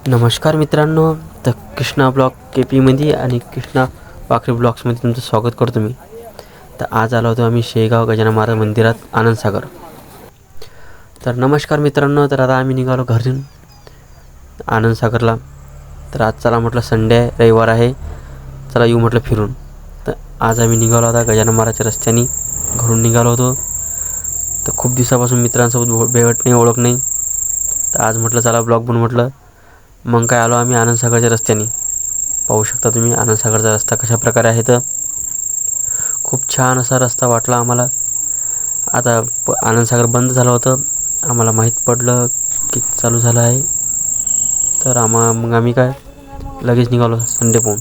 नमस्कार मित्रांनो, तर कृष्णा ब्लॉग के पीमध्ये आणि कृष्णा वाकरे ब्लॉग्समध्ये तुमचं स्वागत करतो मी. तर आज आलो होतो आम्ही शेगाव गजानन महाराज मंदिरात आनंदसागर. तर नमस्कार मित्रांनो, तर आता आम्ही निघालो घरून आनंदसागरला. तर आज चला म्हटलं संडे आहे, रविवार आहे, चला येऊ म्हटलं फिरून. तर आज आम्ही निघालो आता गजानन महाराजच्या रस्त्याने घरून निघालो होतो. तर खूप दिवसापासून मित्रांसोबत भेट नाही, ओळख नाही. तर आज म्हटलं चला ब्लॉग बनवू म्हटलं. मग काय आलो आम्ही आनंदसागरच्या रस्त्याने. पाहू शकता तुम्ही आनंदसागरचा रस्ता कशा प्रकारे आहे. तर खूप छान असा रस्ता वाटला आम्हाला. आता आनंदसागर बंद झालं होतं, आम्हाला माहीत पडलं की चालू झालं आहे. तर मग आम्ही काय लगेच निघालो संडे पाहून.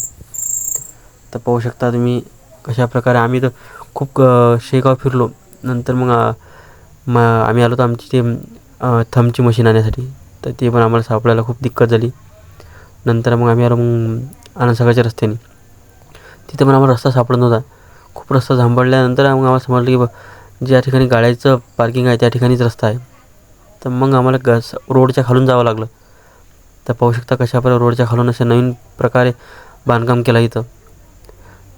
तर पाहू शकता तुम्ही कशा प्रकारे आम्ही तर खूप शेगाव फिरलो. नंतर मग आम्ही आलो तर आमची ते थंबची मशीन आणण्यासाठी. तर ते पण आम्हाला सापडायला खूप दिक्कत झाली. नंतर मग आम्ही आलो आनंदसागरच्या रस्त्याने. तिथं पण आम्हाला रस्ता सापडत नव्हता. खूप रस्ता झांबडल्यानंतर मग आम्हाला समजलं की ज्या ठिकाणी गाड्याचं पार्किंग आहे त्या ठिकाणीच रस्ता आहे. तर मग आम्हाला रोडच्या खालून जावं लागलं. तर पाहू शकता कशा प्रकारे रोडच्या खालून असे नवीन प्रकारे बांधकाम केलं इथं.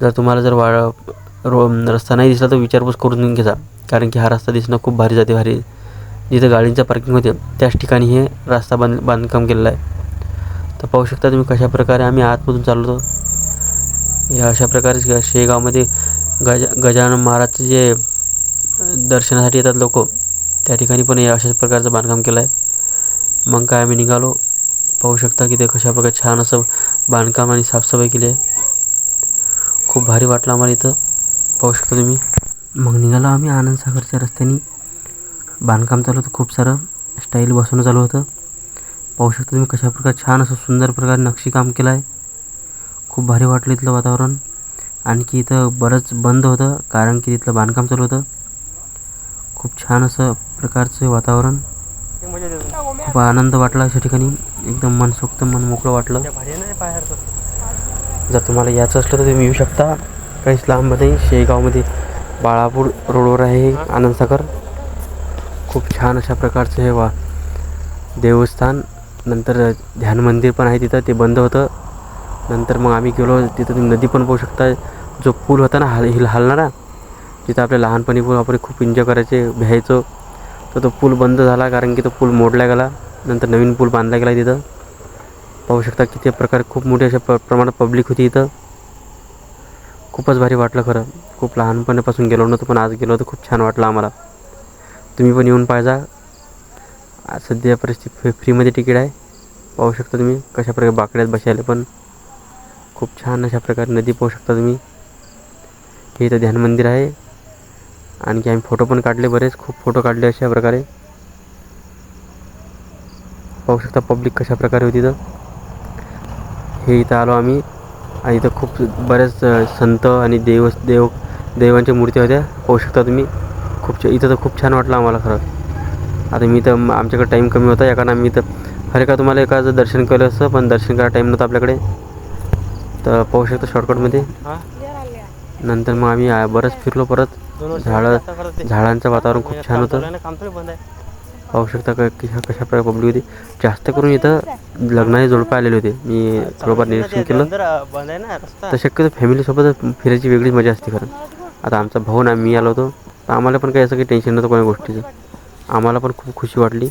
जर तुम्हाला जर रस्ता नाही दिसला तर विचारपूस करून घ्या, कारण की हा रस्ता दिसणं खूप भारी जाते. भारी जिथं गाडींचं पार्किंग होते त्याच ठिकाणी हे रस्ता बांधकाम केलेलं आहे. तर पाहू शकता तुम्ही कशा प्रकारे आम्ही आतमधून चाललो. या अशा प्रकारे शेगावमध्ये गजानन महाराजचे जे दर्शनासाठी येतात लोक, त्या ठिकाणी पण या अशाच प्रकारचं बांधकाम केलं आहे. मग काय आम्ही निघालो. पाहू शकता की ते कशा प्रकारे छान असं बांधकाम आणि साफसफाई केली आहे. खूप भारी वाटलं आम्हाला इथं. पाहू शकता तुम्ही. मग निघालो आम्ही आनंदसागरच्या रस्त्याने. बांधकाम चालू होतं, खूप सारं स्टाईल बसवणं चालू होतं. पाहू शकता तुम्ही कशा प्रकारे छान असं सुंदर प्रकारे नक्षीकाम केलं आहे. खूप भारी वाटलं इथलं वातावरण. आणखी इथं बरंच बंद होतं कारण की तिथलं बांधकाम चालू होतं. खूप छान असं प्रकारचं वातावरण. खूप आनंद वाटला अशा ठिकाणी. एकदम मनसोक्त मन मोकळं वाटलं. जर तुम्हाला याचं असलं तर तुम्ही येऊ शकता. काहीच लांब नाही, शेगावमध्ये बाळापूर रोडवर आहे आनंदसागर. खूप छान अशा प्रकारचं हे देवस्थान. नंतर ध्यान मंदिर पण आहे तिथं, ते बंद होतं. नंतर मग आम्ही गेलो तिथं. तुम्ही नदी पण पाहू शकता. जो पूल होता ना हलणारा, तिथं आपल्या लहानपणी आपण खूप एन्जॉय करायचे, भ्यायचो. तर तो पूल बंद झाला कारण की तो पूल मोडला गेला. नंतर नवीन पूल बांधला गेला तिथं. पाहू शकता किती प्रकारे खूप मोठी अशा प्रमाणात पब्लिक होती इथं. खूपच भारी वाटलं खरं. खूप लहानपणापासून गेलो नव्हतो, पण आज गेलो तर खूप छान वाटलं आम्हाला. तुम्ही पण येऊन पाहिजा. सध्या परिस्थिती फ्रीमध्ये तिकीट आहे. पाहू शकता तुम्ही कशा प्रकारे बाकड्यात बसायला पण खूप छान अशा प्रकारे नदी पाहू शकता तुम्ही. हे इथं ध्यान मंदिर आहे. आणखी आम्ही फोटो पण काढले, बरेच खूप फोटो काढले अशा प्रकारे. पाहू शकता पब्लिक कशा प्रकारे होती इथं. हे इथं आलो आम्ही आणि इथं खूप बऱ्याच संत आणि देवांच्या मूर्त्या होत्या. पाहू शकता तुम्ही. इथं तर खूप छान वाटलं आम्हाला खरं. आता मी तर आमच्याकडे टाईम कमी होता, या कारण आम्ही इथं खरं का तुम्हाला एखादं दर्शन केलं असतं, पण दर्शन करायला टाईम नव्हता आपल्याकडे. तर पाहू शकता शॉर्टकटमध्ये. नंतर मग आम्ही बरंच फिरलो परत. झाडांचं वातावरण खूप छान होतं. पाहू शकता कशा प्रकारे पब्लिक होती. जास्त करून इथं लग्नाचे जोडपं आलेले होते. मी थोडंफार निरीक्षण केलं. तर शक्यतो फॅमिलीसोबत फिरायची वेगळीच मजा असते खरं. आता आमचा भाऊ ना मी आलो होतो, तर आम्हाला पण काही असं काही टेन्शन नव्हतं कोणत्या गोष्टीचं. आम्हाला पण खूप खुशी वाटली.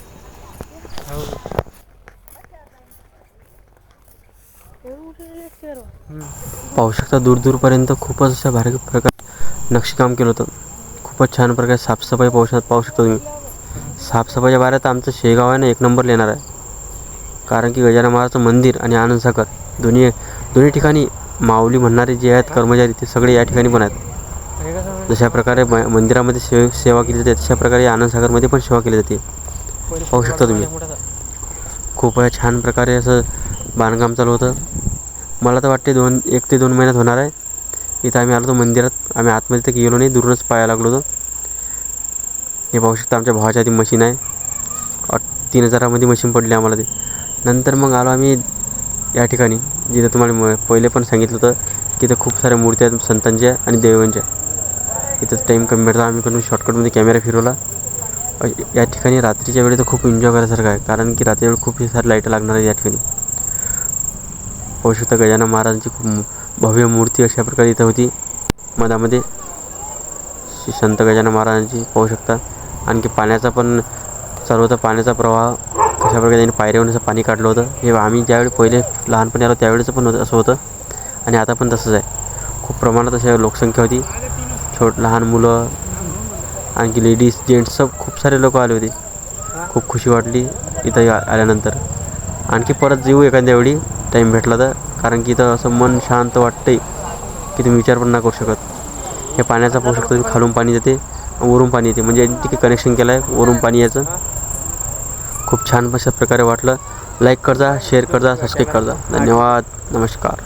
पाहू शकता दूरपर्यंत खूपच अशा भारी प्रकारे नक्षीकाम केलं होतं. खूपच छान प्रकारे साफसफाई पाहू शकता तुम्ही. साफसफाईच्या बाऱ्यात आमचं शेगाव आहे ना, एक नंबर येणार आहे. कारण की गजानन महाराजचं मंदिर आणि आनंदसागर दोन्ही ठिकाणी माऊली म्हणणारे जे आहेत कर्मचारी, ते सगळे या ठिकाणी पण आहेत. जशा प्रकारे मंदिरामध्ये सेवा केली जाते, तशा प्रकारे आनंदसागरमध्ये पण सेवा केली जाते. पाहू शकता तुम्ही. खूप छान प्रकारे असं बांधकाम चालू होतं. मला तर वाटते 1 ते 2 महिन्यात होणार आहे. इथं आम्ही आलो होतो मंदिरात. आम्ही आतमध्ये तर गेलो नाही, दूरच पाहायला लागलो होतो. हे पाहू शकता आमच्या भावाच्या आधी मशीन आहे. 3000मध्ये मशीन पडली आम्हाला ते. नंतर मग आलो आम्ही या ठिकाणी, जिथं तुम्हाला पहिले पण सांगितलं होतं की इथं खूप साऱ्या मूर्त्या आहेत संतांच्या आणि देवांच्या. इथंच टाईम कमी भेटला, आम्ही पण शॉर्टकटमध्ये कॅमेरा फिरवला. या ठिकाणी रात्रीच्या वेळी तर खूप एन्जॉय करायसारखं आहे, कारण की रात्री वेळ खूप साऱ्या लाईट लागणार आहे या ठिकाणी. पाहू शकता गजानन महाराजांची खूप भव्य मूर्ती अशा प्रकारे इथं होती मधामध्ये श्री संत गजानन महाराजांची पाहू शकता. आणखी पाण्याचा पण सर्वत्र पाण्याचा प्रवाह कशा प्रकारे त्यांनी पायऱ्यावरून असं पाणी काढलं होतं. हे आम्ही ज्यावेळी पहिले लहानपणी आलो त्यावेळेचं पण असं होतं आणि आता पण तसंच आहे. खूप प्रमाणात अशा लोकसंख्या होती. लहान मुलं आणखी लेडीज जेंट्स सब खूप सारे लोक आले होते. खूप खुशी वाटली इथं आल्यानंतर. आणखी परत येऊ एखाद्या वेळी टाईम भेटला तर, कारण की इथं असं मन शांत वाटते की तुम्ही विचार पण नाही करू शकत. हे पाण्याचा पाहू शकता तुम्ही, खालून पाणी येते वरून पाणी येते, म्हणजे तिथे कनेक्शन केलं आहे वरून पाणी याचं. खूप छान अशा प्रकारे वाटलं. लाईक करजा, शेअर करजा, सबस्क्राईब करजा. धन्यवाद. नमस्कार.